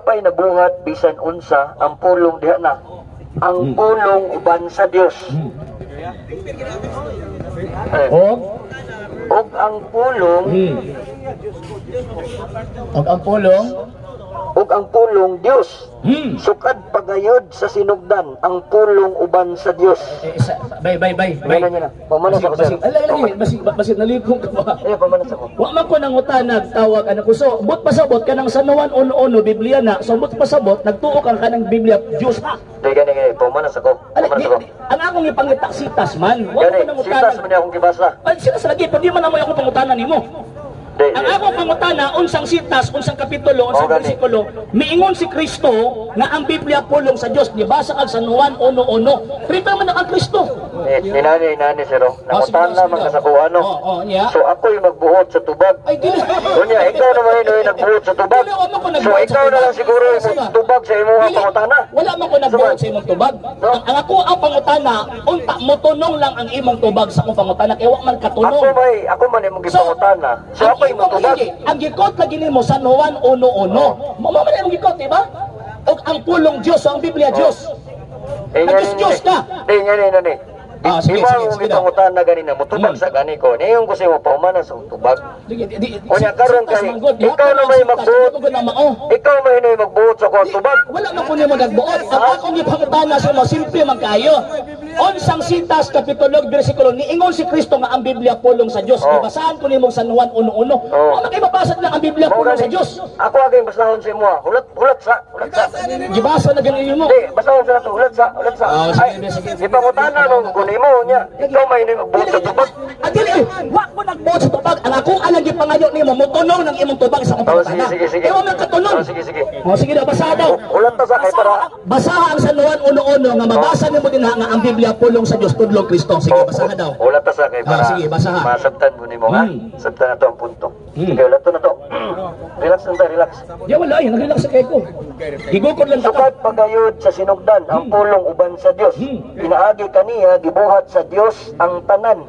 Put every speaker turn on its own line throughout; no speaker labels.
pay nabuhat bisan unsa ang pulong diha na. Ang pulong uban sa Dios. Og ang pulong ug ang pulong Dios. Sukad pagayod sa sinugdan ang pulong uban sa Dios.
Bay.
Pamanas ako sir.
Basig nalikong ka ba?
Pamanas ako.
Wa man ko nang utanag tawag anak ko. So, but pasabot ka ng Sanuan uno Biblia na. So, but pasabot nagtuo ka ng Biblia Diyos ha.
Gani, pamanas ako.
Ang akong ipangita sitas man. Wa ko nang utanag.
Sitas man akong gibasa.
Sitas lagi, pag di man namoy akong pangutanan nimo. Ang akong pangutana, unsang sitas, unsang kapitulo, unsang bersikulo, miingon si Kristo nga ang Biblia pulong sa Dios. Di ba sa San Juan 1:1? Prito man ang Kristo.
Inani siro. Nangutan na man sa kuano. So ako yung magbuhot sa tubag.
Ay dili.
Kunya ikaw naman yung nagbuhot sa tubag. So ikaw na lang siguro yung tubag sa imong pangutana.
Wala man ko nagbuhot sa imong tubag. Ang ako ang pangutana, unta mo tunong lang ang imong tubag sa akong pangutana kay wa man katunong.
Ako man imong gipangutana. So ako
ang gikot lagi nimo San Juan 1:1. Mo man imong gikot, di ba? Og ang pulong Dios, ang Biblia Dios. Diyos ka.
Ngani. Sige, ipangutan na ganina mo tubag sa gani ko. Niyon ko sa mo paumana sa tubag. Unya karon kay ikaw na may magbuot. Ikaw may magbuot sa kuan tubag.
Wala man kuno mo nagbuot. Ang akong gipangutana sa mo simple man kayo. Unsang sitas kapitulo bersikulo niingon si Kristo nga ang Biblia pulong sa Dios. Gibasahan ko nimo San Juan 1:1. Wala kay mabasa lang ang Biblia pulong sa Dios.
Ako agay basahon sa imo. Hulat sa.
Gibasa na ganito mo.
Di, basahon sa to. Hulat sa. Ay, ipangutana mo mo niya, ikaw may nagbuot sa tubag.
Adili, wag mo nagbuot sa tubag. Ang ako alang gipangayo nimo mo tunog ng imong tubag sa akong pangutana.
Sige.
Ewa man katunog.
Sige
daw, basahan daw.
Ulat ta sa kay para
basahan ang San Juan 1:1 nga mabasa nimo din nga ang Biblia pulong sa Dios tudlong Kristo. Sige, basahan daw.
Ulat ta sa kay para.
Sige, basahan.
Masabtan mo nimo ha. Sabtan na to ang punto. Sige, ulat to na to. Relax lang tayo, relax.
Ya wala, nag-relax sa kay ko. Higukod lang ta.
Sukad pagayod sa sinugdan ang pulong uban sa Dios. Pinaagi kaniya gibuhat sa Dios ang tanan.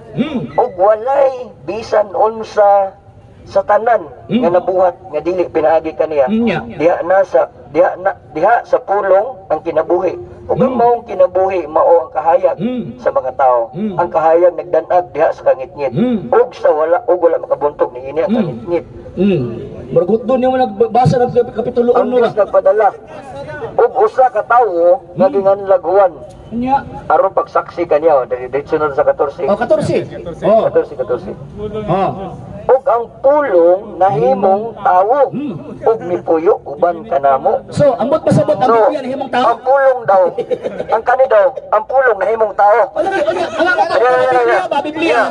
Ug walay bisan unsa sa tanan nga nabuhat nga dili pinaagi kaniya. Diha sa pulong ang kinabuhi. Ug ang maong kinabuhi mao ang kahayag sa mga tao. Ang kahayag nagdan-ag diha sa kangitngit. Ug wala makabuntog ni ini ang kangitngit.
Margot doon yung nagbasa ng kapitulo 1.
Ang Diyos nagpadala. Ug usa ka tawo nga ginganlaguan. Aron pagsaksi kaniya diretso na sa 14.
14.
14. Ug ang pulong nahimong tawo. Ug mipuyo uban kanamo.
So, ambot pasabot ang Biblia nahimong tao.
Ang pulong daw. Ang kani daw, ang pulong nahimong tao.
Biblia.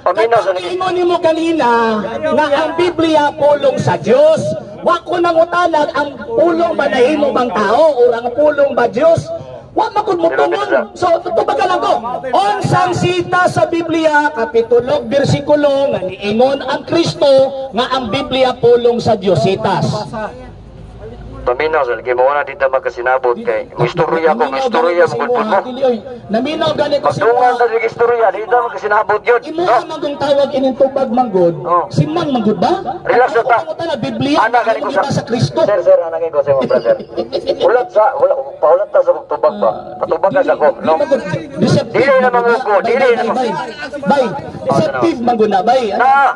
Paminaw sa
ingon nimo kanina nga ang Biblia pulong sa Dios. Wa ko nang utanag ang pulong ba nahimo bang tao o ang pulong ba Dios? Wa makod mo tungon. So tutubagan lang ko. Unsang sita sa Biblia kapitulo bersikulo nga niingon ang Kristo nga ang Biblia pulong sa Dios sitas.
Paminaw sa lagi mo na dito magkasinabot kay istorya mo gudpon mo.
Naminaw gani ko
pagdungan sa istorya dito magkasinabot yun.
Imo magong tawag ining tubag manggod. Simang manggod ba?
Relax ta.
Na Biblia ana gani ko sa Kristo.
Sir ana gani ko sa mo brother. Ulat ta sa tubag ba. Patubag ka ko. No. Dili na mangugo, dili na.
Bay. Deceptive manggod na bay.
Na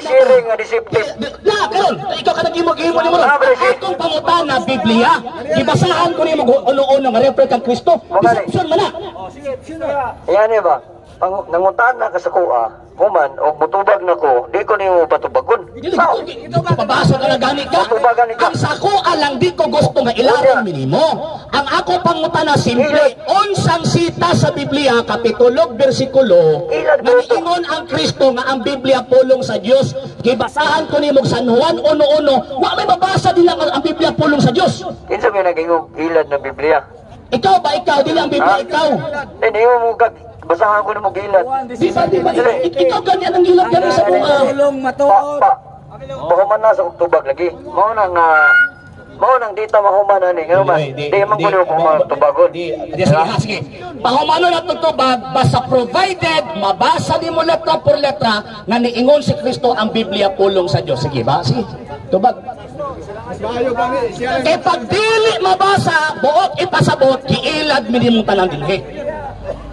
sharing nga deceptive.
Na karon ikaw ka nagimo-imo ni mo. Akong pangutan na Biblia, ibasahan ko niyo mag-uno-uno nga refer kang Kristo. Deception man na.
Yan ba? Nanguntahan na ka sa kuha, human, o mutubag na ko, di ko niyo patubagon.
Ito ka, pabasa ka na gani ka. Ang sakuha lang di ko gusto nga ilaran minimo. Ang ako pangutana simple, unsang sita sa Biblia, kapitulo, bersikulo, naniingon ang Kristo nga ang Biblia pulong sa Dios. Gibasahan ko ni mo San Juan 1:1, wa may mabasa din lang ang Biblia pulong sa Dios.
Kinsa may naging ilad ng Biblia?
Ikaw ba ikaw? Dili ang Biblia ikaw.
Hindi mo basahan ko na mo gilad.
Di ba? Ikaw ganyan ang gilad ganyan sa mga.
Mahuman na sa tubag lagi. Mao nang dito mahuman na ni. Di man ko ko tubagon.
Sige. Pahumanon at tubag basta provided mabasa ni mo letra por letra nga niingon si Kristo ang Biblia pulong sa Dios. Sige ba? Sige. Tubag. E pag dili mabasa, buot ipasabot, kiilad minimong tanang dinhi.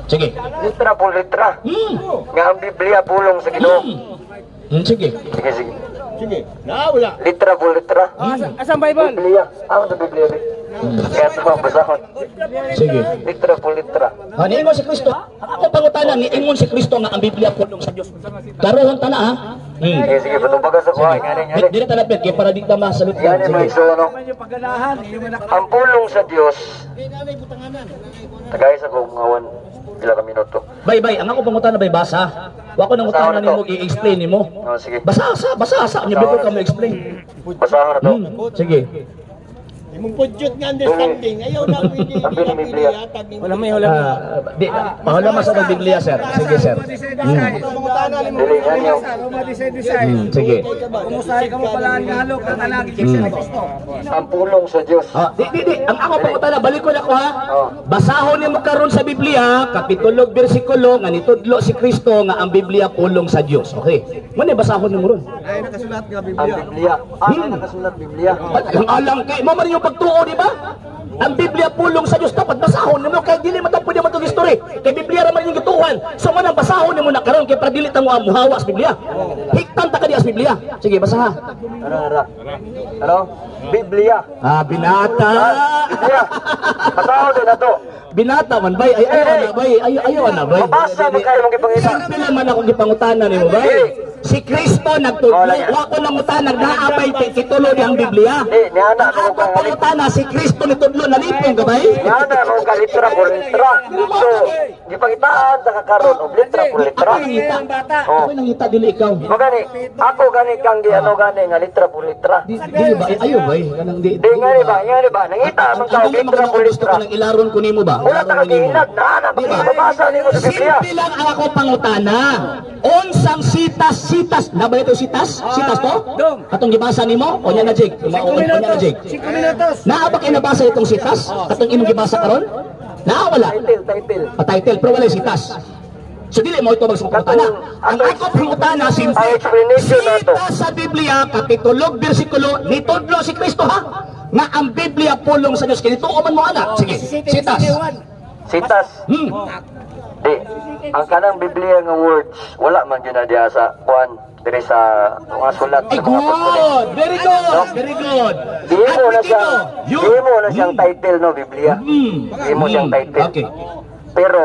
Sige.
Litra po litra. Nga ang Biblia pulong sa Ginoo.
Sige.
Sige, sige.
Sige. Wala.
Litra po litra.
Asan Bible?
Biblia. Ano sa Biblia? Kaya ito mga basahon.
Sige.
Litra po litra.
Niingon si Kristo. Ako pangutanan, niingon si Kristo nga ang Biblia pulong sa Dios. Karoon tana ha.
Sige, sige. Patubaga sa kuha. Nga
Dili ta napit kay para di ta masalit.
yan mga iso, ano? Ang pulong sa Diyos, tagay sa kong ngawan, ilang minuto.
Bay, ang ako pangutanan bay basa. Wa ko nang utanan nimo i-explain nimo.
Oh, sige.
Basa. Nya before ka mo explain.
Basahan na to.
Sige.
Imong pudyot nga understanding. Ayaw lang
Ang Biblia.
Wala may
Di, mahula mas sa Biblia, sir. Sige, sir.
Dili, yan yung
Sige.
Kumusahay ka mo pala ang halok ang alagi
ang pulong sa Diyos.
Di. Ang ako pangutanan, balik ko na ko ha.
Oh.
Basahon nimo karon sa Biblia, kapitulo bersikulo nga nitudlo si Kristo nga ang Biblia pulong sa Dios. Okay. Mano basahon nimo ron?
Ay nakasulat nga
Ang Biblia. Nakasulat Biblia.
Ang alang kay mo man yung pagtuo, di ba? Ang Biblia pulong sa Dios dapat basahon nimo kay dili man ta pwede matong history. Kay Biblia ra man yung gituhan. So man ang basahon nimo na karon kay para dili ta mo muhawa sa Biblia. Hiktan ta kadi sa Biblia. Sige, basaha.
Ano? Biblia.
Binata.
Biblia. Basahan din na to.
Binata man bay, ayaw na bay.
Mabasa mo kayo mong ipangita.
Simple naman akong gipangutanan nimo bay. Si Kristo nagtudlo, wa ko nangutan nagdaapay titulo diyang Biblia.
Niana mo
Ako pangutana si Kristo nitudlo na lipong gabay.
Niana mo ka litra por litra. So, gipangitaan sa kakaroon og litra por litra.
Ako nangita dili ikaw.
Mo gani, ako gani kang di ano gani nga litra por litra.
Dili ba ayo bay kanang di.
Di ngani ba? Nangita man ka og litra por
Gusto
litra.
ko nang ilaron ko nimo ba?
Wala ta kagiinat na mabasa nimo sa Biblia.
Simple lang ang ako pangutana. Unsang sitas na ba ito sitas? Sitas to? Katong gibasa nimo? O nya na jig? O nya na jig?
5 minutos.
Naa ba kayo nabasa itong sitas? Katong imong gibasa karon? Naa wala?
Title.
Title pero wala sitas. So dili mo ito magsumutana. Ang ako pangutana simple.
Ang explanation na to.
Sitas sa Biblia kapitulo bersikulo nitudlo si Kristo ha. Nga ang Biblia pulong sa Dios kini tuo man mo ana. Sige. Sitas.
Sitas. Di, ang kanang Biblia nga words, wala man yun na diya sa kuan, diri sa mga sulat sa mga
Good. Very good.
Di mo na siyang title no Biblia. Di mo siyang title.
Okay.
Pero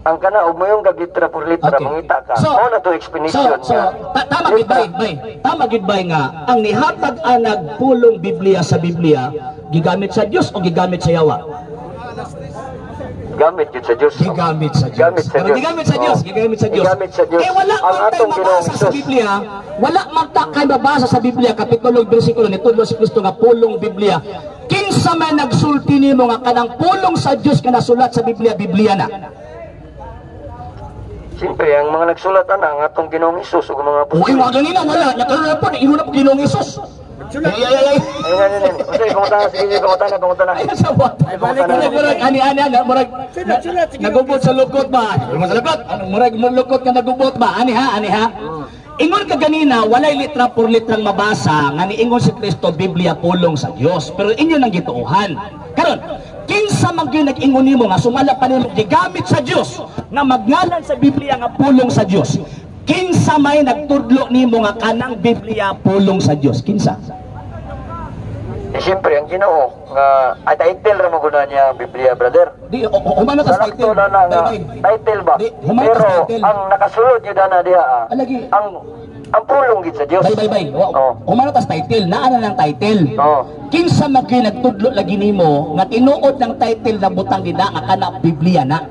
ang kana og mo yung gaglitra por litra mangita ka. Mao na to explanation niya.
Tama gid bay. Tama gid bay nga ang nihatag anag pulong Biblia sa Biblia gigamit sa Dios o gigamit sa yawa?
Gamit yun sa Diyos.
Gigamit sa Diyos.
Gamit sa Diyos.
Gigamit sa Diyos. Gigamit sa Diyos.
Gigamit sa Diyos.
Eh wala
Ang
man
atong
tayo
Ginoong
mabasa sa
Hesus.
Biblia. Wala man tayo mabasa sa Biblia kapitulo bersikulo nitudlo si Kristo nga pulong Biblia. Kinsa may nagsulti nimo nga kanang pulong sa Dios nga nasulat sa Biblia na.
Siyempre, ang mga nagsulat ang atong Ginoong Hesus ug mga
Uy, mga ganina wala. Nakaroon po, imo na po Ginoong Hesus. Ay.
Ayun. Kasi pangutana.
Ay, sabot. Murag, ani, murag, nagubot sa lukot ba? Murag, lukot ka nagubot ba? Ani ha? Ingon ka ganina, walay litra por litrang mabasa, nga niingon si Kristo, Biblia pulong sa Dios. Pero inyo nang gituuhan. Karon, kinsa man gyud nag-ingon nimo nga sumala pa nimo gigamit sa Dios, nga magngalan sa Biblia nga pulong sa Dios. Kinsa may nagtudlo nimo nga kanang Biblia pulong sa Dios? Kinsa?
Siyempre, ang Ginoo nga title ra mo guna niya ang Biblia, brother.
Di, humana tas
Sakto
title.
na nga title ba?
Di, humana
Pero
tas title.
ang nakasulod yun na diha
Alagi.
ang pulong gid sa Dios.
Bay.
Oh.
Humana tas title. Naa na ng title.
Oh.
Kinsa man gyud nagtudlo lagi nimo nga tinuod ng title na butang gina nga kana Biblia na.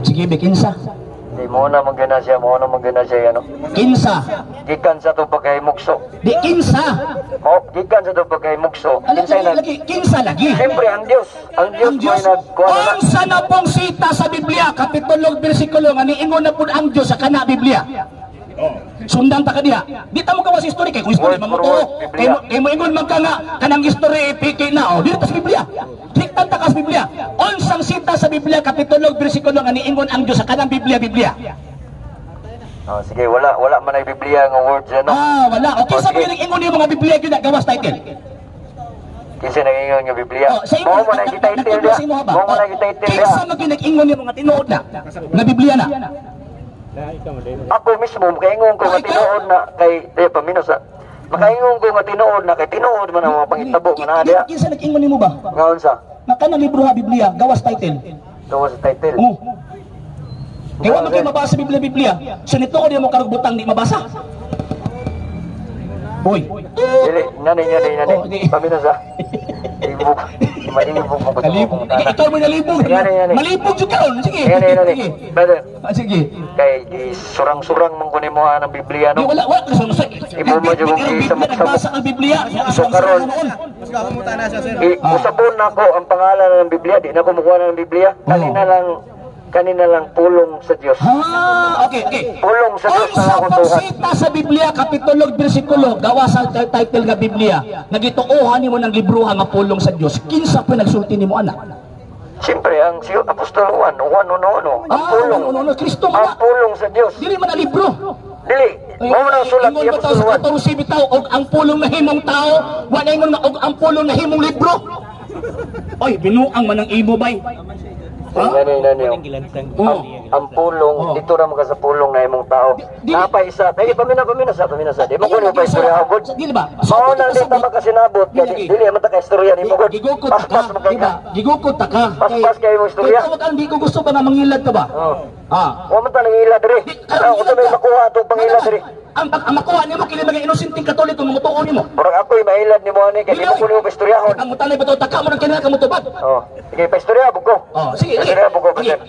Sige, be kinsa?
Di mo na magana siya ano.
Kinsa?
Gikan sa to pagkahimugso.
Di kinsa?
Gikan sa to pagkahimugso.
Kinsa lagi.
Siyempre ang Dios mo nagkuha na.
Ang sana pong sita sa Biblia, kapitulo bersikulo nga niingon na pud ang Dios sa kana Biblia. Sundan ta ka diha. Di ta mo gawas history kay kung history mamuto. Kay mo ingon man ka nga kanang history piki na dito sa Biblia. Diktan ta ka sa Biblia. Unsang sita sa Biblia kapitulo bersikulo nga niingon ang Dios sa kanang Biblia.
Oh, sige, wala man ay Biblia nga words ano.
Wala. Okay, sa mga nag-ingon yung mga Biblia yun gawas title.
Kinsa nag-ingon nga Biblia?
Sa imo
Mo na kita-title dia. Mo na kita-title dia.
Kinsa mga nag-ingon yung mga tinuod na Biblia na?
Ako mismo makaingon ko nga tinuod na kay paminos. Makaingon ko nga tinuod na kay tinuod man ang mga pangitabo nga naa dia.
Kinsa nag-ingon nimo ba?
Nga unsa?
Naka na libro ha Biblia, gawas title.
Gawas title.
Kaya wala kayo mabasa Biblia. So nito ko di mo karugutang di mabasa. Hoy.
Dili, nani. Paminos ha. Malibog mo ko.
Ikaw mo nalibog. Malibog jud karon. Sige.
Brother.
Sige.
Kay surang-surang man kunin mo ang Biblia no.
Wala
Imo mo jud kung
nagbasa ang Biblia.
So karon. Usapon nako ang pangalan ng Biblia, di na ko makuha ng Biblia. Kanina lang pulong sa Dios.
Okay.
Pulong sa Dios na akong tuhan.
Pagsita sa Biblia, kapitulo, bersikulo, gawa sa title nga Biblia, nagituuhan nimo ng libruhan nga pulong sa Dios. Kinsa pa nagsulti nimo anak?
Siyempre, ang si Apostol Juan, ang pulong.
Kristo
ang pulong sa Dios.
Dili man na libro.
Dili. Mo man sulat ni Apostol Juan.
Ingon bitaw og ang pulong na himong tao, wala ingon nga og ang pulong na himong libro. Oy, binuang man ang imo bay.
Ang pulong, dito ra mga sa pulong na imong tao. Napa isa, kay pamina sa. Di mo kuno pa istorya gud.
Dili ba?
Mao nang dito makasinabot kay dili man ta ka istorya nimo gud. Paspas man kay ka.
Gigukod ta ka.
Paspas kay imong istorya.
Di ko gusto ba nga mangilad ka ba?
Wa man ta nangilad diri. Ako ta may makuha atong pangilad diri.
Ang makuha nimo kini mga inosenteng Katoliko nga mutuon nimo.
Murag ako'y mailad nimo ani kay di mo kuno pa istoryahon.
Ang mutanay ba to taka mo nang kinala ka mutubag?
Sige pa istorya buko.
Sige.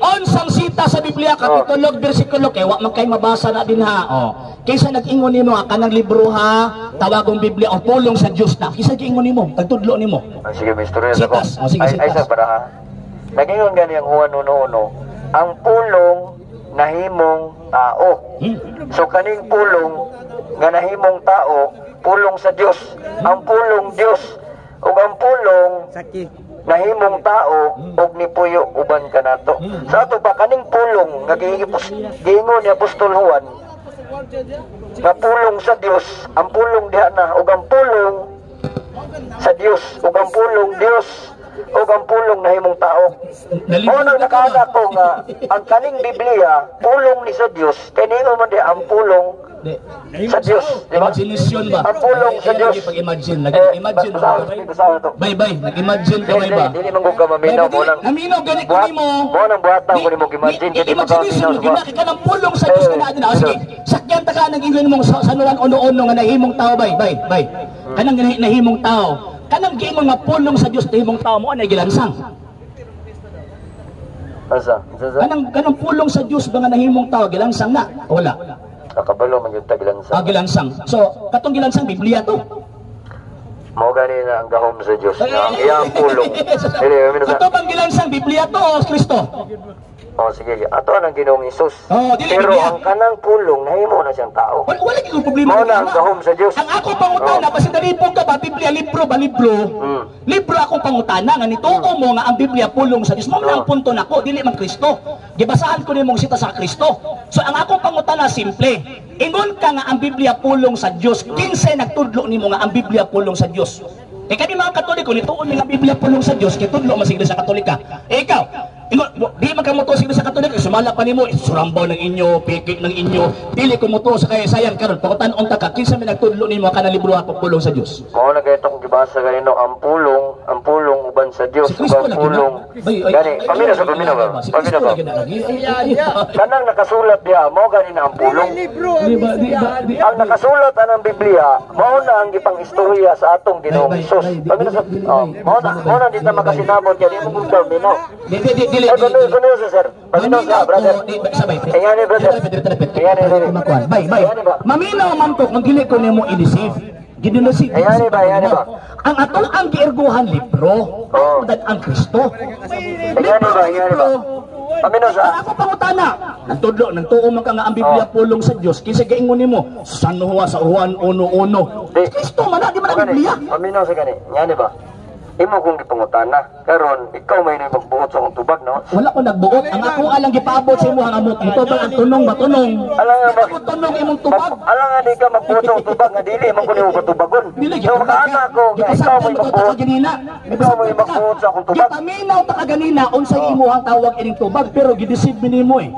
Onsang sita sa Biblia kapitulo bersikulo kay wa man kay mabasa na din ha. Kaysa nag-ingon nimo kanang libro ha, tawagong Biblia o pulong sa Dios na. Kaysa giingon nimo, tagtudlo nimo.
Sige, may istorya ako.
Sige.
Ay sa para ha. Nag-ingon gani ang Juan 1:1, ang pulong nahimong tao. So kaning pulong nga nahimong tao, pulong sa Dios. Ang pulong Dios ug ang pulong nahimong tao og nipuyo uban kanato. Sa ato pa kaning pulong nga giingon ni Apostol Juan nga pulong sa Dios, ang pulong diha na ug ang pulong sa Dios ug ang pulong Dios ug ang pulong nahimong tao. Mo nang nakada ko nga ang kaning Biblia pulong ni sa Dios kay ningon man di ang pulong sa Diyos, di ba?
Imagination ba?
Ang pulong sa Diyos.
Nag-imagine. Nag-imagine ba? Bay. Nag-imagine ka bay ba?
Dili man ko ka maminaw mo lang.
Naminaw gani ko nimo.
Mo nang buhatan ko nimo imagine kay di mo ka maminaw.
Ginaki ka ng pulong sa Diyos kana din. Sige, sakyan ta ka nang ingon mo sa sanuan ono-ono nga nahimong tao bay. Kanang nahimong tao. Kanang giingon nga pulong sa Diyos nahimong tao mo anay gilansang.
Asa?
Kanang pulong sa Diyos ba nga nahimong tao gilansang na? Wala.
Nakabalo man yung tagilansang.
Gilansang. So, katong gilansang Biblia to.
Mao gani na ang gahom sa Dios na iyang pulong.
Ato bang gilansang Biblia to o Kristo?
Sige. Ato ang Ginoong Hesus.
Dili
Pero
Biblia.
ang kanang pulong nahimo na siyang tao.
Wala gyud problema.
Mao na ang gahom sa Dios.
Ang ako pangutana basta nalipog ka ba Biblia libro ba libro? Libro akong pangutana nga nituo mo nga ang Biblia pulong sa Dios. Mao na ang punto nako, dili man Kristo. Gibasahan ko nimong sita sa Kristo. So ang akong pangutana simple. Ingon ka nga ang Biblia pulong sa Dios. Kinsay nagtudlo nimo nga ang Biblia pulong sa Dios? Kami mga Katoliko nituon nga Biblia pulong sa Dios kay tudlo man siguro sa Katolika. Ikaw, di magkamoto siguro sa Katoliko, sumala pa nimo, surambaw ng inyo, pikit ng inyo, dili ko moto sa kay sayang karon, pakutan-on ta ka, kinsa may nagtudlo nimo kana libro ako pulong sa Dios?
Mao na kay itong gibasa kanino ang pulong uban sa Dios, ug ang pulong. Gani, pamina ba? Kanang nakasulat diha, mao gani na ang pulong. Ang nakasulat anang Biblia, mao na ang gipang istorya sa atong Ginoong Hesus. Pamina sa mao na dito makasinabot kay di mo gudlaw minaw.
Dili.
Kuno sir. Pamina sa brother.
Sabay.
Ayani brother. Ayani.
Bay. Maminaw man to kung dili ko nimo i-deceive. Ginunosig.
Ayani ba?
Ang atong ang giirguhan libro, ang Kristo.
Ayani ba? Pamina sa
ako pangutana. Nagtudlo, nagtuo man ka nga ang Biblia pulong sa Dios. Kinsa giingon nimo? Sa Juan 1:1. Kristo man di man ang Biblia.
Pamina sa gani. Ayani ba? imo kong gipangutana. Karon ikaw may magbuot sa akong tubag, no?
Wala ko nagbuot. Ang ako alang gipaabot sa imo ang amot. Ito ba ang tunong ba tunong?
Alang nga
Ako tunong imong tubag.
Alang nga di ka magbuot sa akong tubag nga dili man ko nimo patubagon.
Dili
So makaana ko nga ikaw may magbuot. Ikaw may magbuot sa akong tubag.
Gipaminaw ta kaganina unsay imong tawag ining tubag pero gideceive mi nimo eh.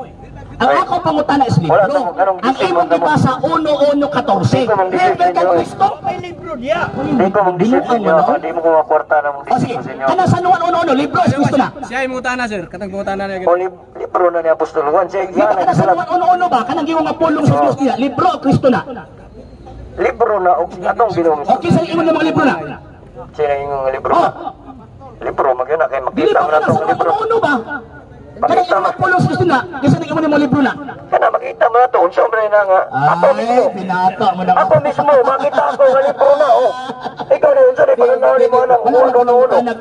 Ang ako pangutana is libro. Ang imong gibasa 1:1:14. Never ka Kristo.
May libro diya.
Di ko mong disipin nyo, di mo ko makwarta na mong
O sige,
disipin nyo.
kana sa 1:1:1 libro is Kristo na.
Siya yung mutana sir, katang mutana na
O libro na ni Apostol Juan, siya
Di ba kana sa 1:1:1 ba kanang giwang nga pulong sa Dios niya, libro o Kristo na.
libro na, o atong ginong
Okay sa imong mga libro na.
sila yung libro
Oh,
na. Libro, magyana kayo
dili
makita
ba
mo na
kana sa
itong libro.
1:1:1 ba? Kanang giwang nga pulong sa Kristo na, kasi nang imong mga libro na.
Kana makita mo na ito, unsombre na nga. Ako mismo,
Ay, binata mo na.
ako mismo, makita ako nga libro na, oh. Ikaw na, unsa na pananaw mo na, uno.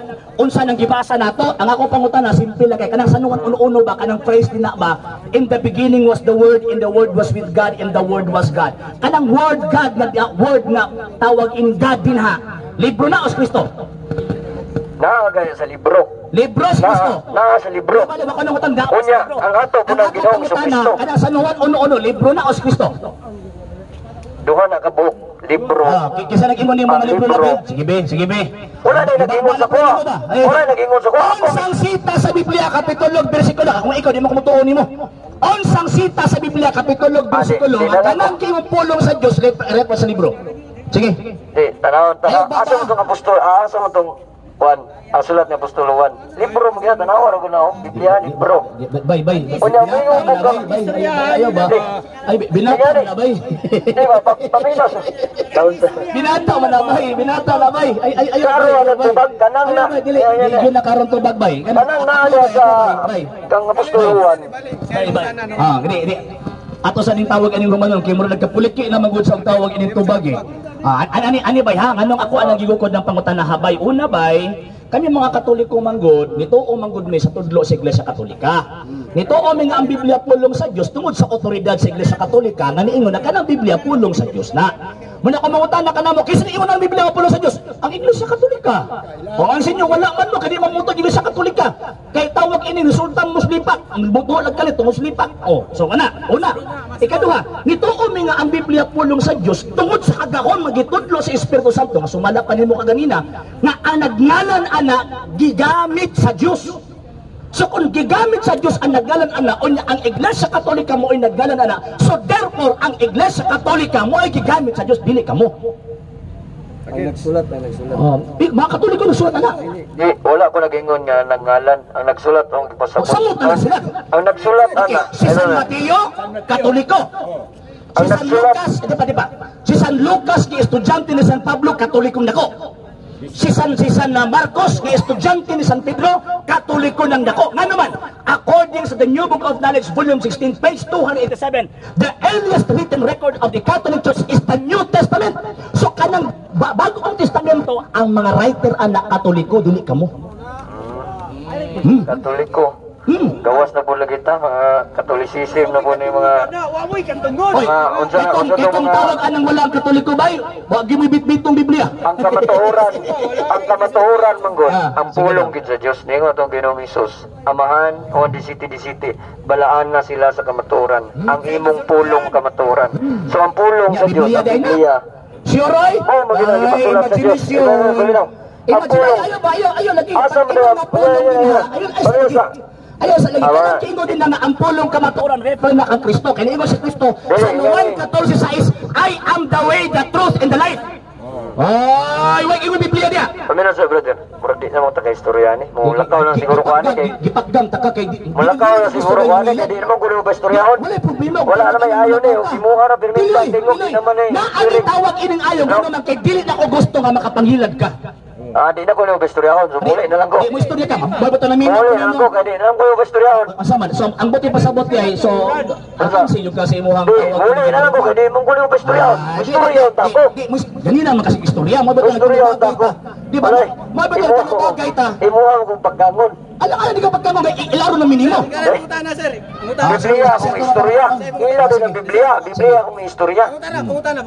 Unsa nang gibasa nato? Ang ako pangutana simple lang kay kanang sanuan uno ba kanang phrase din na ba? In the beginning was the word, and the word was with God, and the word was God. Kanang word God na word na tawag in God din ha. Libro na os Kristo.
Naagaya sa libro.
Libro si Kristo.
Na sa libro.
Bali ba kanang utang daos?
Unya, ang ato po ng Ginoong Kristo.
Kanang sanuan uno libro na os Kristo.
Duha na ka buok, libro.
Ah, kisa nag-ingon ni mga libro na
libro.
ba? Sige be, sige be.
Wala na nag-ingon sa kuha. Wala nag-ingon sa kuha. Ako
Onsang sita sa Biblia kapitulo bersikulo kung ikaw di mo kumutuon nimo. Onsang sita sa Biblia kapitulo bersikulo
di na lang
kanang kimo pulong sa Dios repo sa libro. Sige.
Di, tanaw.
Ayaw ba
Asa mo itong apostol, asa mo itong Juan, ang sulat ni Apostol Juan. Libro mo kaya, tanaw, araw ko na, Biblia, libro.
Bay.
Unya, may yung buka.
Ayaw ba? Ay, binata mo na bay.
Di ba, paminos.
Binata mo na bay, binata na bay. Ay, ayaw
Karo, ano, tubag, kanang na.
Dili, dili na karon tubag bay.
Kanang na niya sa kang Apostol Juan.
Bay. Ah, gini. Ato sa ning tawag aning Romanon kay mura nagkapuliki na magud sa tawag ining tubag eh. Ani bay ha, nganong ako anang gigukod ng pangutana habay. Una bay, kami mga Katoliko manggod, nituo manggod mi sa tudlo sa Iglesia Katolika. Nituo mi nga ang Biblia pulong sa Dios tungod sa otoridad sa Iglesia Katolika nga niingon na kanang Biblia pulong sa Dios na. Muna ko mangutana kanamo kisa niingon ang Biblia pulong sa Dios, ang Iglesia Katolika. Kung ang sinyo wala man mo kadi mamuto Iglesia Katolika. Kay tawag ini resultang muslipak, ang buto nagkalit muslipak. Oh, so una, ikaduha, nituo mi nga ang Biblia pulong sa Dios tungod sa kagahon magitudlo sa Espiritu Santo nga sumala pa nimo kaganina nga ang nagngalan ana gigamit sa Dios. So kung gigamit sa Dios ang naggalan ana unya ang Iglesia Katolika mo ay naggalan ana. So therefore ang Iglesia Katolika mo ay gigamit sa Dios dili kamo.
Ang nagsulat.
Mga Katoliko nagsulat ana.
Di, wala ko nag-ingon nga nanggalan. Ang nagsulat, ang pasabot.
Samot na sila.
Ang nagsulat,
Okay,
ana.
si San Mateo, Katoliko. Si
Ang
San
nagsulat-
Lucas, di ba? Si San Lucas, ki estudyante ni San Pablo, Katolikong dako. Si San Marcos, ki estudyante ni San Pedro, Katoliko ng dako. Nga naman, according to the New Book of Knowledge, volume 16, page 287, the earliest written record of the Catholic Church is the New Testament. So kanang bagong testamento, ang mga writer anak Katoliko, dili kamo.
Katoliko. Gawas na po lagi ta, mga Katolicism na po na yung mga...
Wamoy kang tungod.
Hoy,
unsa
itong
to mga...
tawag anang walang Katoliko ba? Wag gyud bit-bit tong Biblia.
Ang kamatuhuran manggod, ang pulong gid sa Dios ningo tong Ginoong Hesus. Amahan o disiti balaan na sila sa kamatuhuran. Ang imong pulong kamatuhuran. So ang pulong sa Dios, ang Biblia.
Sioroy?
Oh, magina ipasulat sa Dios.
Ayaw lagi.
Asa mo na?
Ayaw sa lagi. Kanang kingo din na ang pulong kamatuoran refer na kang Kristo. Kaya ingo si Kristo sa Juan 14:6, I am the way, the truth, and the life. Ay, wag ingo Biblia dia.
Pamina sa brother, murag di na mo taka istorya ni. Mulakaw lang siguro ko ani kay.
Gipagdam taka kay.
Mulakaw lang siguro ko ani kay di naman gulo ba istoryahon.
Wala problema.
Wala na may ayo ni, imuha na permi ka tingog di naman ni.
Na ani tawag ining ayo nga naman kay dili na ko gusto nga makapanghilad ka.
Di na ko lang ba istoryahon, so muli na lang ko.
Di mo istorya ka, mababata na minute.
Muli na lang ko, kay di na lang ko yung ba istoryahon.
Asaman, so ang buti pasabot kay so ang sinyo kasi mo hang
Di, muli na lang ko, kay di mong gulo yung ba istoryahon. Istoryahon tako.
Di mo ganina man kasi istorya mo ba
Istoryahon tako.
Di ba? Mo ba ta kay ta?
Imuha ko kung paggangon.
Ala di ka pagkamo kay ilaro na minimo.
Mutana sir. Mutana.
Biblia akong istorya. Ila din ang Biblia. Biblia akong istorya.
Pungutana.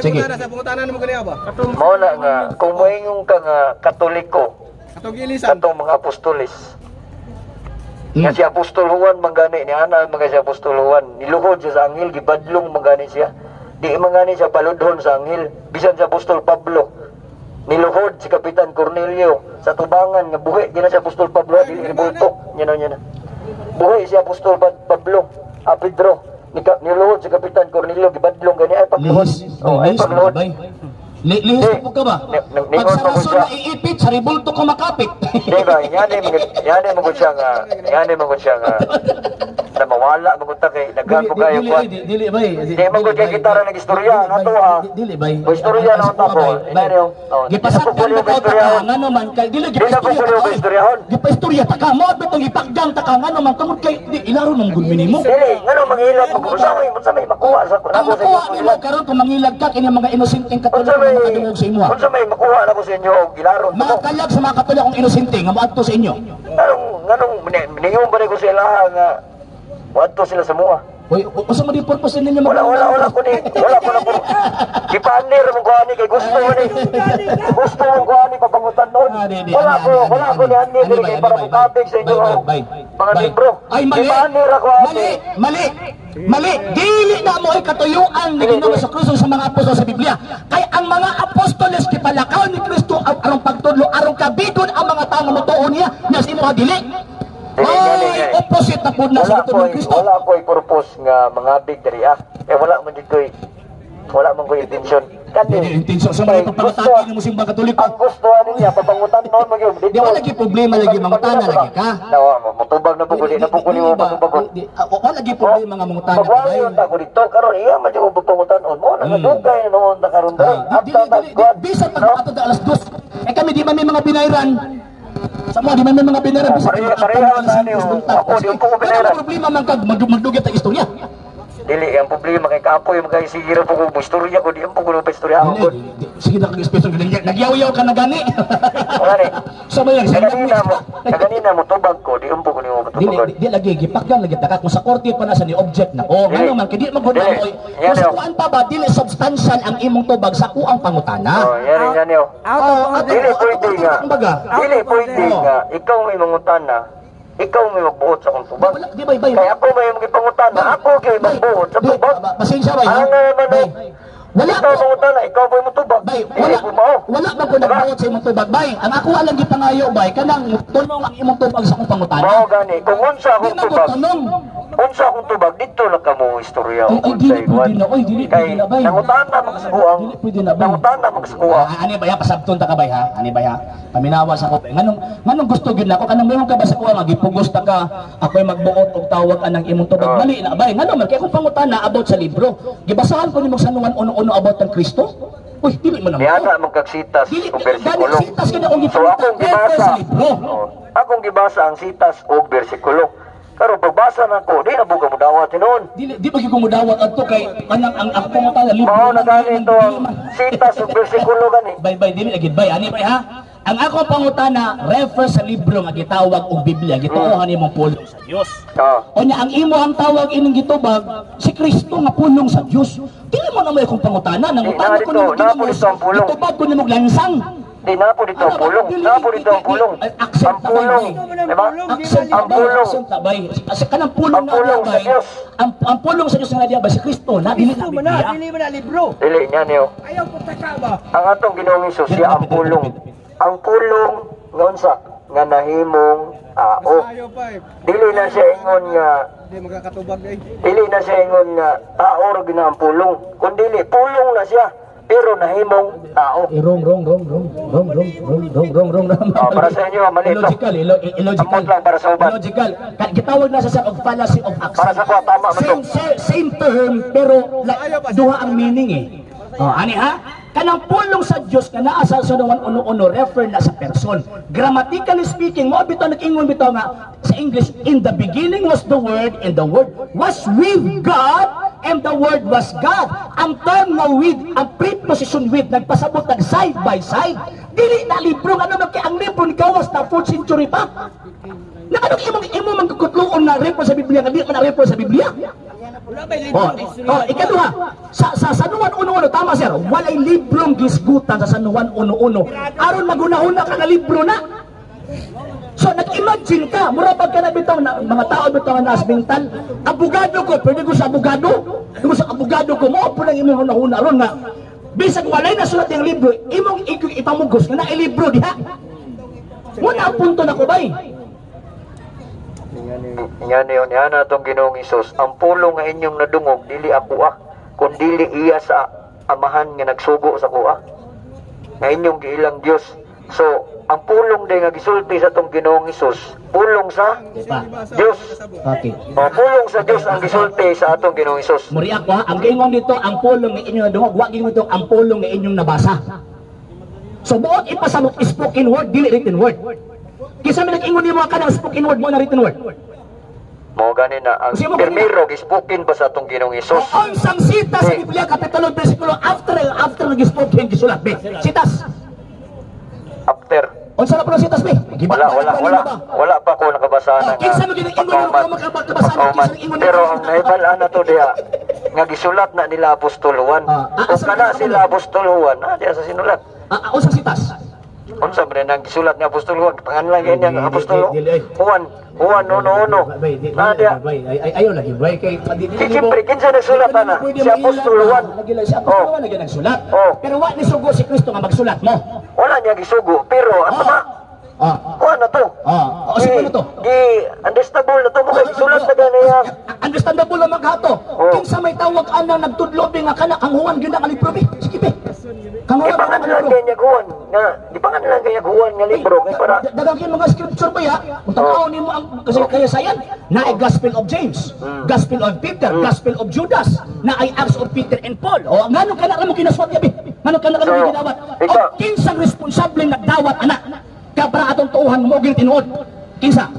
Sige.
Pungutana mo kaniya ba?
Mao na nga, kung moingon ka nga Katoliko,
Katong ilisan.
katong mga apostolis. Nga si Apostol Juan manggani ni ana mga si Apostol Juan niluhod siya sa anghel gibadlong manggani siya. Di mangani siya paludhon sa anghel. Bisan si Apostol Pablo niluhod si Kapitan Cornelio sa tubangan nga buhi gina si Apostol Pablo dili ribulto nya na. Buhi si Apostol Pablo, Pedro niluhod si Kapitan Cornelio gibadlong gani ay pagluhod. Ay pagluhod.
Lihis po ka ba? Pag sa rason na iipit, sa ribulto ko makapit.
Di ba, yan mo siya nga na mawala mo ta kay nagkan po kayo po.
Dili ba?
Di mo kay gitara nag-istorya na to ha.
Dili ba?
Istorya na ta ko. Inariyo.
Gipasaktan ka ko ta nga naman kay dili
gipaistoryahan.
Gipaistorya ta ka mo bitong ipagdang ta ka nga naman tungod kay ilaro nang gud minimo.
Dili, ngano mangilag mo sa may makuha sa
Ang makuha nila karon kung mangilag ka kini mga inosenteng katulo nga makadungog sa imo.
Unsa may makuha na ko sa inyo og gilaron
Mga kalag sa mga katulo kung inosente nga moadto sa inyo.
Nganong ningon ba ko sila nga wadto sila sa mua.
Hoy, usa mo di purpose ninyo
Wala ko na po. Ipanir mo ko ani kay gusto mo ni. Gusto mo ko ani papangutan noon. Wala ko ni ani kay para mukabig sa inyo. Mga libro.
Ay mali.
Ipanir ako ani.
Mali. Dili na mo ay katuyuan ni Ginoo sa Kristo sa mga apostol sa Biblia. Kay ang mga apostoles gipalakaw ni Kristo aron pagtudlo aron kabidon ang mga tawo motuon niya na sa imo dili. Ay, opposite na po na sa ito ng Kristo.
Wala ko purpose nga mga big diri wala man ko intention.
Hindi, intention sa mga pagpapatake ng musim katoliko.
Ang gusto niya papangutan noon magyud.
Di wala lagi problema lagi mangutana lagi ka.
Motubag na po ko na po ko nimo pagpapakot.
Wala lagi problema nga mangutana.
Pagwali yung ta ko dito karon iya man yung papangutan mo na dugay noon ta karon dai.
Bisan pag ato alas 2. Kami di man may mga binayran. Sa mga di man may mga binayran.
Pareha na niyo. Ako di ko binayran.
Problema man kag magdugyat ang istorya.
Dili ang problema kay kapoy magay sigiro po ko istorya ko di po ko istorya ko.
Sige na kag espeso nagyaw-yaw ka na gani.
Wala ni.
Sa mga
kanina mo tubag ko di po ko nimo tutugan.
Di lagi gipakyan lagi taka kung sa korte pa na sa ni object na. Oh, ngano man kay di maguna mo. Kung kuan pa ba dili substantial ang imong tubag sa kuang pangutana.
Oh, yan yo. Dili pwede nga. Dili pwede nga ikaw may mangutana. Ikaw may magbuot sa akong tubag. Kaya ako may magipangutana. Ako kay magbuot sa tubag.
Pasensya ba?
Wala ikaw mangutana, ikaw may matubag.
Wala ba ko nagbuot sa imong tubag, bay? Ang ako alang gipangayo, bay, kanang tunong ang imong tubag sa akong pangutana.
Mao gani, kung unsa akong tubag. Unsa akong tubag dito lang kamo istorya o unsay kuan. Kay nangutana magsuguang. Nangutana magsuguang.
Ani ba ya pasabton ta ka bay ha? Ani ba ya? Paminawa sa ko. Nganong gusto gyud nako kanang mayong ka ba sa kuha nga gipugos ta ka ako'y magbuot og tawag anang imong tubag. Mali na bay. Ngano man kay akong pangutana about sa libro. Gibasahan ko nimong sanuan uno-uno about ang Kristo. Uy, dili mo naman.
Diana magkagsitas og bersikulo.
So
akong gibasa ang sitas og bersikulo. Pero pagbasa na ko, di na buka mo dawat noon.
Di ba ko mo dawat adto kay kanang ang pangutana libro.
Mao na gani to sitas ug bersikulo gani.
Bay dili lagi bay ani bay ha. Ang ako pangutana refer sa libro nga gitawag og Biblia gituohan nimong pulong sa Dios. Unya ang imo ang tawag ining gitubag si Kristo nga pulong sa Dios. Dili mo na may akong pangutana nang utana ko nimo gitubag ko nimo lansang.
Di na po dito ang pulong. Na po dito ang pulong. Ang pulong. Diba? Ang pulong.
Kasi kanang pulong na diabay. Ang pulong sa Diyos nga diabay si Kristo na dili na Biblia.
Dili mo na libro.
Dili niya niyo.
Ayaw ko taka ba?
Ang atong Ginoong Hesus siya ang pulong. Ang pulong nga unsa nga nahimong tao.
Ayaw pa eh.
Dili na siya ingon nga
Hindi magkakatubag eh.
dili na siya ingon nga tao ra gina ang pulong. Kun dili pulong na siya. Pero nahimong tao.
Wrong.
Para sa inyo, mali ito.
Illogical.
Amot lang para sa uban.
Illogical. Gitawag na sa og fallacy of accent.
Para sa kuha, tama man ito.
Same term, pero duha ang meaning eh. Ani ha? Kanang pulong sa Dios nga naa sa sunuan uno-uno refer na sa person. Grammatically speaking, mo bitaw nag-ingon bitaw nga sa English, in the beginning was the Word, and the Word was with God, and the Word was God. Ang term nga with, ang preposition with, nagpasabot ng side by side. Dili na libro nga naman kay ang libro ni gawas na 4th century pa. Nakadong imo magkukutloon na refer sa Biblia, nga di man na refer sa Biblia. Ikaduha, sa sanuan uno-uno, tama sir, walay librong gisgutan sa sanuan uno-uno. Aron magunahuna ka na libro na. So nag-imagine ka, murabag ka na bitaw na mga tao bitaw na asbintan, abogado ko, pwede ko sa abogado, ko sa abogado ko mo po lang imong hunahuna ron nga. Bisag walay na sulat yung libro, imong ipamugos nga na ilibro diha. Wala ang punto na ko bay.
Nga niyon, yan atong Ginoong Hesus, ang pulong nga inyong nadungog, dili ako kung dili iya sa amahan nga nagsugo sa kuha. Nga inyong giilang Dios. So, ang pulong day nga gisulti sa atong Ginoong Hesus, pulong sa Dios.
Okay.
Pulong sa Dios ang gisulti sa atong Ginoong Hesus.
Muri ako ha, ang gingon dito, ang pulong nga inyong nadungog, wag gingon dito, ang pulong nga inyong nabasa. So, buot ipasamok spoken word, dili written word. Kisa may nag-ingon mo ka ng spoken word mo na written word.
Mo gani na ang primero gispoken pa sa atong Ginoong Hesus.
O unsang sitas sa Biblia kapitulo bersikulo after gispoken gisulat be. Sitas.
After.
Unsa na pala sitas be?
Wala pa ko nakabasa na.
Kinsa mo ginag-ingon mo makabasa na kinsa ingon.
Pero ang nahibalaan na to diha nga gisulat na nila Apostol Juan. Kung kana sila Apostol Juan, diha sa sinulat.
Unsang sitas?
Unsa man nang gisulat nga Apostol Juan, pangalan ganyan nga Apostol Juan no. Dia.
Ayaw lagi bay kay
Siyempre kinsa nagsulat na? Si Apostol Juan.
Si Apostol Juan lagi nagsulat. Pero wa ni sugo si Kristo nga magsulat mo.
Wala niya gisugo, pero Juan na to.
Sige na to.
Understandable na to mo kay gisulat na ganaya.
Understandable na maghato. Kinsa may tawag anang nagtudlo nga kana kang Juan gyud ang libro be. Sige be. Kang Juan
Ipangalan kanya Juan nga, di pangalan kanya Juan nga libro kay para
dagang mga scripture ba ya? Kung tanaw nimo ang kasi kaya sayan na ay Gospel of James, Gospel of Peter, Gospel of Judas, na ay Acts of Peter and Paul. O ngano kana mo kinaswat gabi? Ngano kana mo ginawat? O kinsang responsable nagdawat anak? Kabra atong tuuhan mo gil tinuod. Kinsa?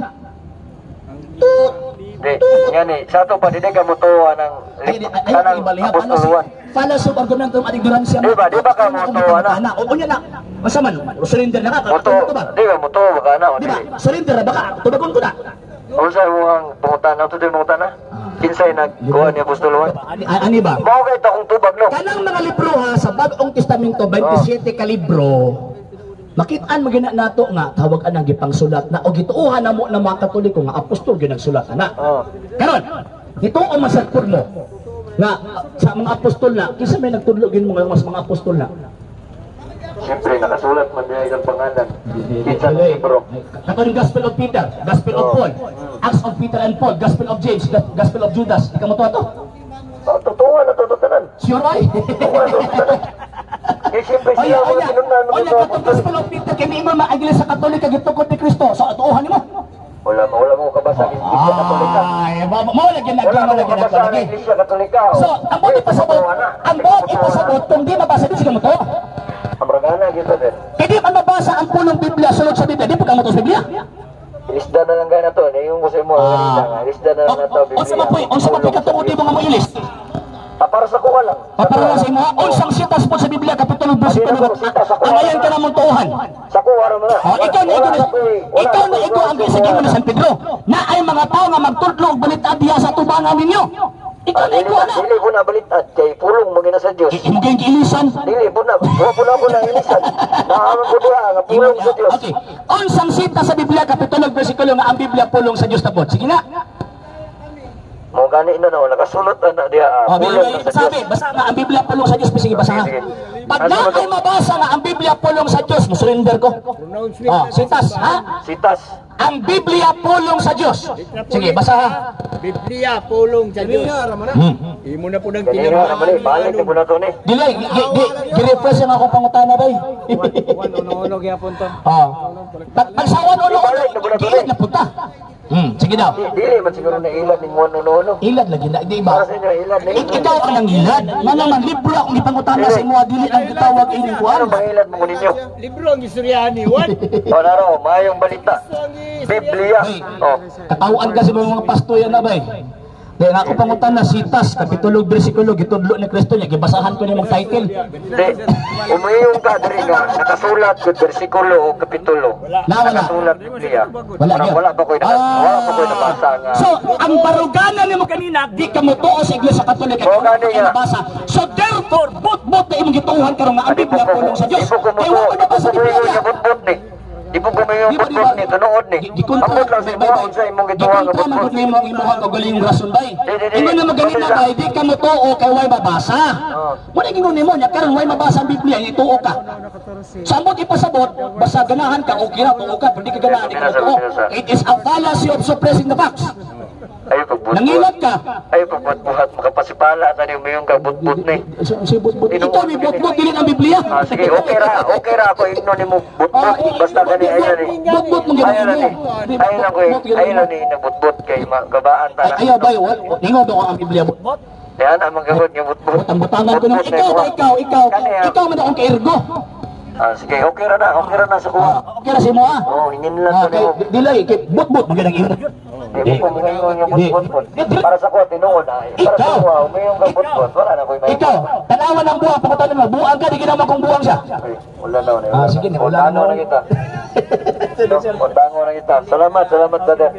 Nga ni, sa ito pa, hindi ka mutuwa ng kanang Apostol Juan.
Fallacy of argumentum ad ignorancia.
Di ba ka mutuwa na?
O niya na. Masaman, surrender na ka.
Di ba mutuwa ka na?
Di ba? Surrender na ba ka? Tubagon ko na.
Unsa mo ang pangutan? Ano ito yung pangutan na? Kinsay nagkuha ni Apostol Juan?
Ani ba?
Mao kay ito kung tubag no?
Kanang mga libro ha, sa Bagong Testamento, 27 ka libro, makitaan magina nato nga tawag anang gipangsulat na o gituuhan na mo ng mga Katoliko nga apostol ginagsulat na. Karon, gituo masagpod mo nga sa mga apostol na kinsa may nagtudlo gin mo nga mga apostol na.
Siyempre nakasulat man diha ang pangalan. Kinsa ang libro?
Katong Gospel of Peter, Gospel of Paul, Acts of Peter and Paul, Gospel of James, Gospel of Judas. Ikaw mo to?
Totoo na to tanan.
Sure ay.
Eh siyempre siya mo sinundan mo
to katong Gospel of Peter kay mo maagila sa Katolika gitukod ni Kristo. So atuuhan nimo.
Wala mo kabasa ng Iglesia Katolika.
Ay, mo lagi nagkabasa
ng Iglesia Katolika.
So, ang buot ipasabot kung di mabasa din mo to.
Ang bragana gito din.
Hindi man mabasa ang punong Biblia sulod sa Biblia, di pagkamotos Biblia.
Ilisda na lang gana to, yung ko sa mo, ilisda na lang na to Biblia.
Unsa pa katungod mo nga mo ilis?
Para sa kuha lang.
Para lang sa imo, unsang sitas po sa Biblia kapitulo 2 ang ayan ka namong tuuhan.
Sa kuha ra mo na.
Ikaw na ang sige mo ni San Pedro. Na ay mga tao nga magtudlo og balitad diha sa tubangan ninyo. Ikaw na ikaw na.
Dili po na balitad kay pulong mo gina sa Dios.
Imo kay ilisan.
Dili po na. Wa po na ilisan. Naaman ko diha nga pulong sa Dios.
Okay. Unsang sitas sa Biblia kapitulo bersikulo nga ang Biblia pulong sa Dios tapos. Sige na.
Mo gani na nakasulot na diha pulong sa Dios.
Sabi, basa nga ang Biblia pulong sa Dios, sige basa. Pag na ay mabasa nga ang Biblia pulong sa Dios, mo surrender ko. Sitas, ha?
Sitas.
Ang Biblia pulong sa Diyos. Sige, basa ha.
Biblia pulong sa Diyos. Imo na po nang
tinira. Balik mo na to ni.
Dili, gi-refresh ang ako pangutana bay.
Uno gyapon to.
Pagsawan ulo, dili na punta. Sige daw.
Dili man siguro na ilad ning uno.
Ilad lagi na, di ba?
Para sa inyo ilad na.
Ikaw ang nang ilad. Nga naman libro akong ipangutana sa imo, dili ang gitawag ining kuan.
Ano bang ilad mo ninyo?
Libro ang istoryahan ni Juan.
Naro, mayong balita. Biblia.
Katawaan kasi mga pasto yan na bay. Dahil ako pangutan na sitas, kapitulo, bersikulo, gitudlo ni Kristo niya, gibasahan ko niya mong title.
Hindi, umiyong ka diri nga, nakasulat ko bersikulo o kapitulo. Nakasulat Biblia. Wala pa ko'y nabasa nga.
So, ang baruganan ni mo kanina, di ka mo tuo sa Iglesia Katolika, kung nabasa. So, therefore, but na imong gituhan karong nga ang Biblia pulong sa Diyos. Kaya wala ko nabasa Biblia.
Di po gumayon
Di ba,
butbut ni, tunood ni. Ambot lang sa imuha sa imong gituwa nga
Gikontra man
butbut.
gud nimo ang imuha ko galing rason bay.
Di.
Ingon na maganina bay, di ka mo tuo kay way mabasa. Wala gingon nimo nya karon way mabasa ang Biblia, ituo ka. Samot ipasabot, basta ganahan ka o kira tuo ka, pwede ka ganahan di ka tuo. It is a fallacy of suppressing the facts.
Ayo pagbutbut.
Nangilat ka.
Ayo pagbutbuhat makapasipala tani mayong ka butbut ni.
Si butbut. Ito may butbut dili ang Biblia.
Sige, okay ra ako ingno nimo butbut basta kani ayo ni.
Butbut mo
Ayo na
ginoo.
ni. Ayo na ni na butbut kay magabaan ta na.
Ayaw bay, ningo do ang Biblia butbut.
Yan ang magagod nga butbut.
Butang-butangan ko nung ikaw man akong kairgo.
Sige, okay ra na sa kuha.
Okay ra si mo ah.
Oh, hingin lang ko nimo.
Dilay kay butbut mo ginang imo.
Di ko ngayon yung butbut. Para sa kuha tinuod ay. Para sa kuha mayong ka butbut, wala na koy may.
Ikaw, tanawan ng buwang pakutan mo. Buwang ka di ginawa kong buwang siya.
Wala na na.
Sige na,
Wala na kita. Wala na kita. Salamat brother.